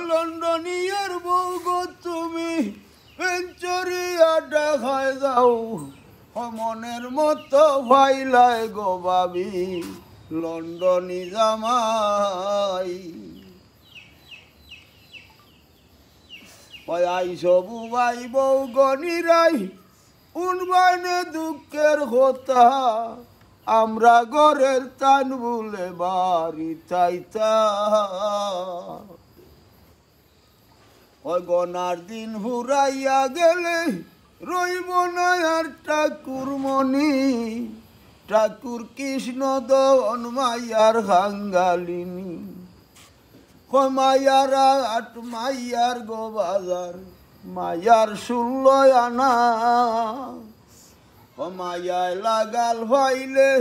লন্ডনিয়ার বউ গো তুমি পেঞ্চরিয়া দেখায় যাও মনের মতো ভাইলায় গো ভাবি লন্ডনি জামাই সবু ভাই বউ গনিরাই উনবাইনে দুঃখের কথা আমরা ঘরের টান বলে বাড়ি চাইতা ওই গনার দিন হুরাইয়া গেলে রইব না আর ঠাকুর মনি ঠাকুর কৃষ্ণ দন মাইয়ার হাঙ্গালিনী মায়ারা আট মাইয়ার গো বাজার মায়ার 16 আনা মায়ায় লাগাল ভাইলে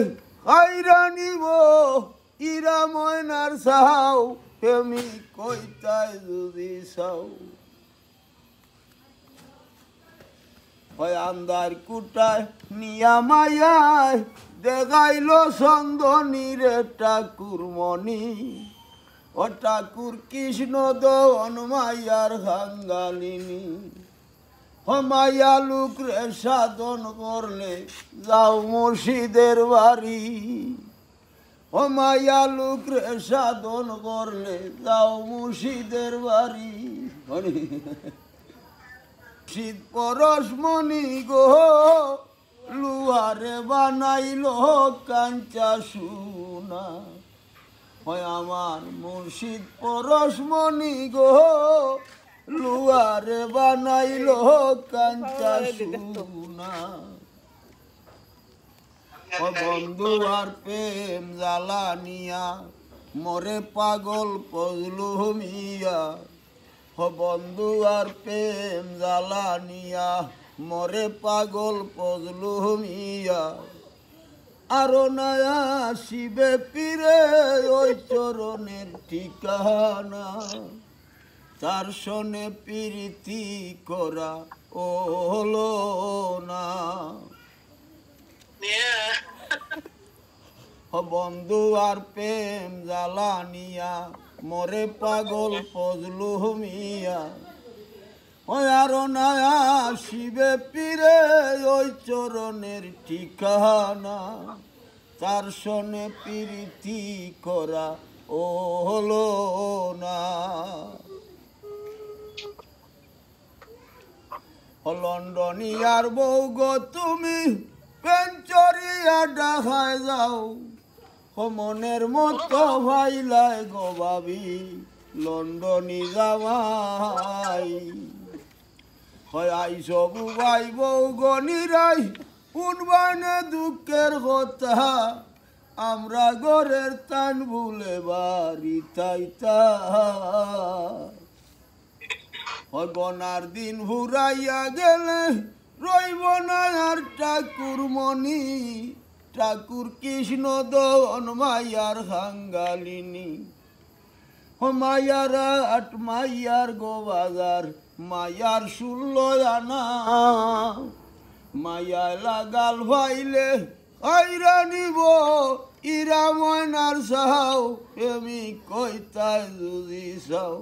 হাইরা নিব ইরা ময়নার সাও হেমি কইতায় যদি সাও আন্দার কুটায় নিয়া মায়ায় দেখাইল সন্দনীর ঠাকুর মনি ও ঠাকুর কৃষ্ণ দন মায়ার হাঙ্গালিনী মায়া লোক রে সাধন করলে যাও মুর্শিদের বাড়ি মায়া লোক রে সাধন করলে যাও মুর্শিদের বাড়ি শীত পরশমণি গো লুহারে বানাইল কাঞ্চা সোনা আমার মুর্শিদ পরশমণি গো লুহারে বানাইল কাঞ্চা সোনা বন্ধু আর প্রেম জ্বালানিয়া মরে পাগল কজলু মিয়া বন্ধু আর প্রেম জ্বালানিয়া মরে পাগল পজলু মিয়া আরো নয়া শিবে পীরে ওই চরণের ঠিকানা তার সনে প্রীতি করা ও হলো না বন্ধু আর প্রেম জ্বালানিয়া মরে পাগল পজলু মিয়া আরো নয়া শিবে পীরে ওই চরণের ঠিকানা তার সনে প্রীতি করা ও হলো না লন্ডনিয়ার বউ গো তুমি পেঞ্চরিয়া দেখায় যাও মনের মতো ভাইলায় গো ভাবি লন্ডনি জামাই সবু ভাই বউ গনিরাই উনবাইনে দুঃখের কথা আমরা ঘরের টান ভুলে বাড়ি চাইতা গনার দিন হুরাইয়া গেলে রইব না আর ঠাকুর মনি ঠাকুর কৃষ্ণ দন মায়ার হাঙ্গালিনী মায়ারা আট মাইয়ার গো বাজার মায়ার 16 আনা মায়ায় লাগাল ভাইলে হাইরা নিব ইরা ময়নার সাও এমি কইতায় যদি সাও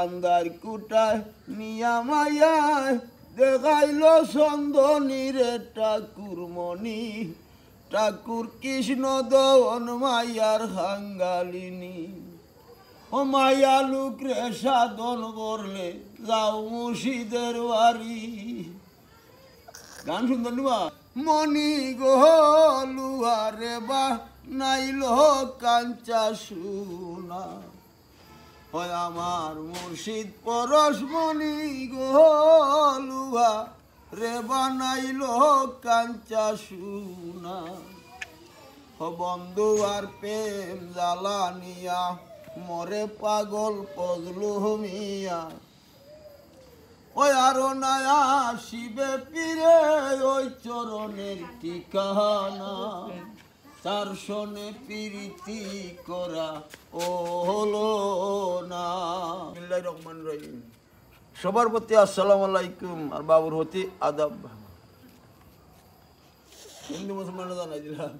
আন্দার কুটায় নিয়া মায়ায় দেখাইল সন্দনীর ঠাকুর মনি ঠাকুর কৃষ্ণ দন মায়ার হাঙ্গালিনী মায়া লোক রে সাধন করলে যাও মুর্শিদের বাড়ি গান শুনতেন নিবা মনি গো লুহারে বা নাইল কাঞ্চা সোনা আমার মুর্শিদ পরশমণি গো লুহা রে বানাইল কাঞ্চা সোনা বন্ধু আর প্রেম জ্বালানিয়া মরে পাগল পজলু মিয়া আরো নয়া শিবে পীরে ওই চরণের ঠিকানা তার সনে প্রীতি করা ও হলো না। রহমান রহিম সবার প্রতি আসসালামু আলাইকুম আর বাবুর প্রতি আদাব। হিন্দু মুসলমান জানাই দিলাম।